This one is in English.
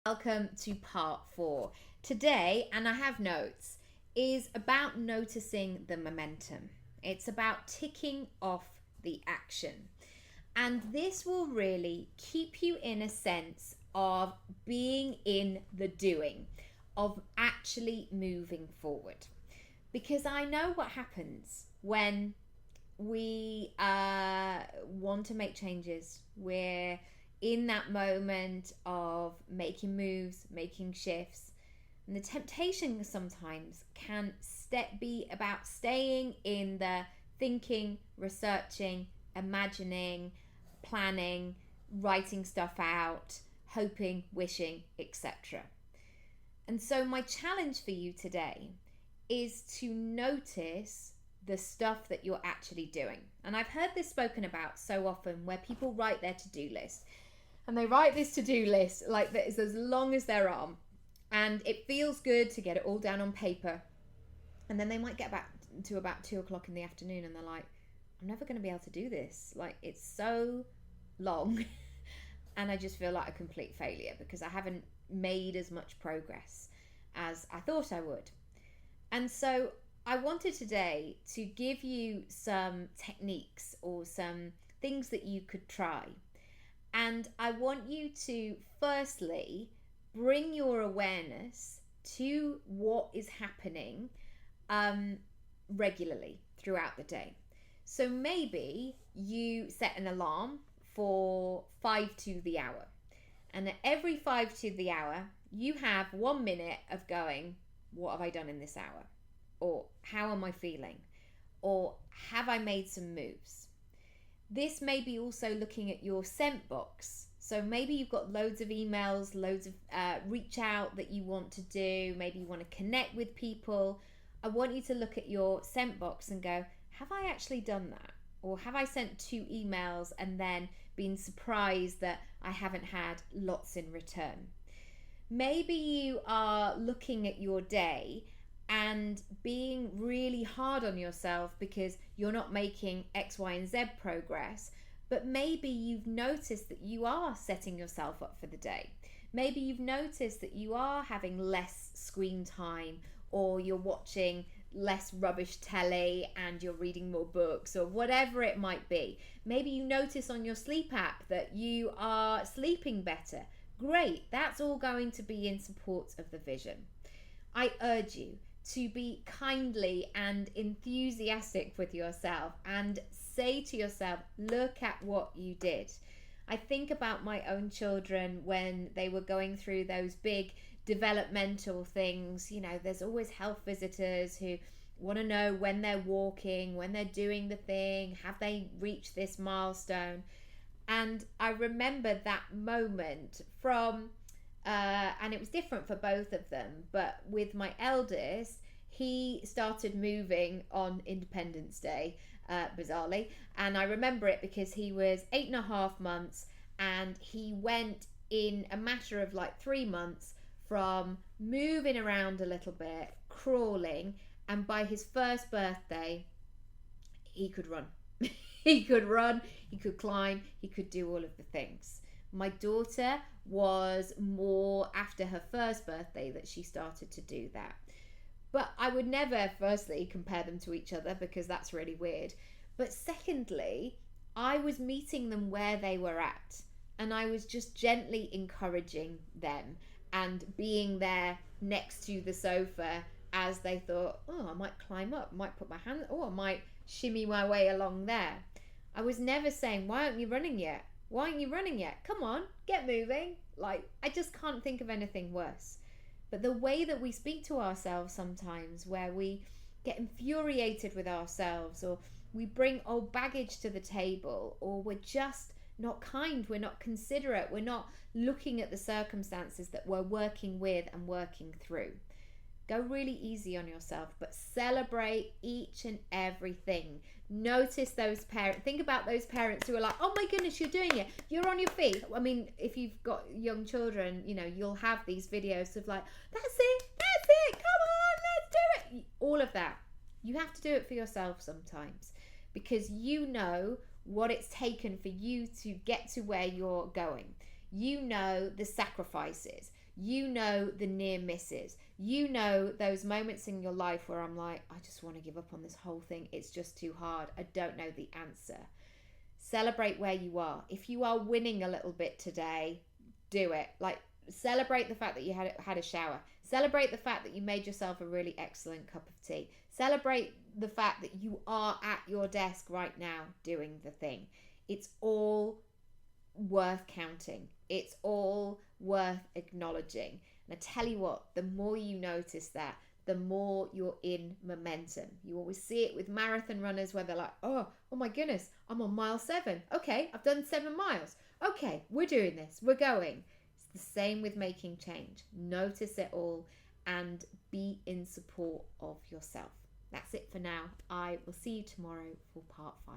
Welcome to part 4. Today, and I have notes, is about noticing the momentum. It's about ticking off the action. And this will really keep you in a sense of being in the doing, of actually moving forward. Because I know what happens when we want to make changes. We're in that moment of making moves, making shifts. And the temptation sometimes can be about staying in the thinking, researching, imagining, planning, writing stuff out, hoping, wishing, etc. And so my challenge for you today is to notice the stuff that you're actually doing. And I've heard this spoken about so often, where people write their to-do list. And they write this to-do list like that is as long as their arm. And it feels good to get it all down on paper. And then they might get back to about 2 o'clock in the afternoon and they're like, I'm never going to be able to do this. Like, it's so long. And I just feel like a complete failure because I haven't made as much progress as I thought I would. And so I wanted today to give you some techniques or some things that you could try. And I want you to firstly bring your awareness to what is happening regularly throughout the day. So maybe you set an alarm for 5 to the hour. And at every 5 to the hour, you have 1 minute of going, what have I done in this hour? Or how am I feeling? Or have I made some moves? This may be also looking at your sent box. So maybe you've got loads of emails, loads of reach out that you want to do. Maybe you want to connect with people. I want you to look at your sent box and go, have I actually done that? Or have I sent 2 emails and then been surprised that I haven't had lots in return? Maybe you are looking at your day and being really hard on yourself because you're not making X, Y, and Z progress. But maybe you've noticed that you are setting yourself up for the day. Maybe you've noticed that you are having less screen time, or you're watching less rubbish telly and you're reading more books, or whatever it might be. Maybe you notice on your sleep app that you are sleeping better. Great, that's all going to be in support of the vision. I urge you to be kindly and enthusiastic with yourself and say to yourself, look at what you did. I think about my own children when they were going through those big developmental things. You know, there's always health visitors who want to know when they're walking, when they're doing the thing, have they reached this milestone? And I remember that moment from and it was different for both of them, but with my eldest, he started moving on Independence Day, bizarrely, and I remember it because he was 8.5 months, and he went in a matter of like 3 months from moving around a little bit, crawling, and by his first birthday, he could run. He could run, he could climb, he could do all of the things. My daughter was more after her first birthday that she started to do that. But I would never, firstly, compare them to each other because that's really weird. But secondly, I was meeting them where they were at. And I was just gently encouraging them and being there next to the sofa as they thought, oh, I might climb up, I might put my hand, I might shimmy my way along there. I was never saying, why aren't you running yet? Why aren't you running yet? Come on, get moving. Like, I just can't think of anything worse. But the way that we speak to ourselves sometimes, where we get infuriated with ourselves, or we bring old baggage to the table, or we're just not kind, we're not considerate, we're not looking at the circumstances that we're working with and working through. Go really easy on yourself, but celebrate each and everything. Notice those parents. Think about those parents who are like, oh my goodness, you're doing it. You're on your feet. I mean, if you've got young children, you know, you'll have these videos of like, that's it, come on, let's do it. All of that. You have to do it for yourself sometimes because you know what it's taken for you to get to where you're going. You know the sacrifices. You know the near misses. You know those moments in your life where I'm like, I just want to give up on this whole thing. It's just too hard. I don't know the answer. Celebrate where you are. If you are winning a little bit today, do it. Like, celebrate the fact that you had a shower. Celebrate the fact that you made yourself a really excellent cup of tea. Celebrate the fact that you are at your desk right now doing the thing. It's all worth counting. It's all worth acknowledging. And I tell you what, the more you notice that, the more you're in momentum. You always see it with marathon runners where they're like, oh my goodness, I'm on mile 7. Okay, I've done 7 miles. Okay, we're doing this. We're going. It's the same with making change. Notice it all and be in support of yourself. That's it for now. I will see you tomorrow for part 5.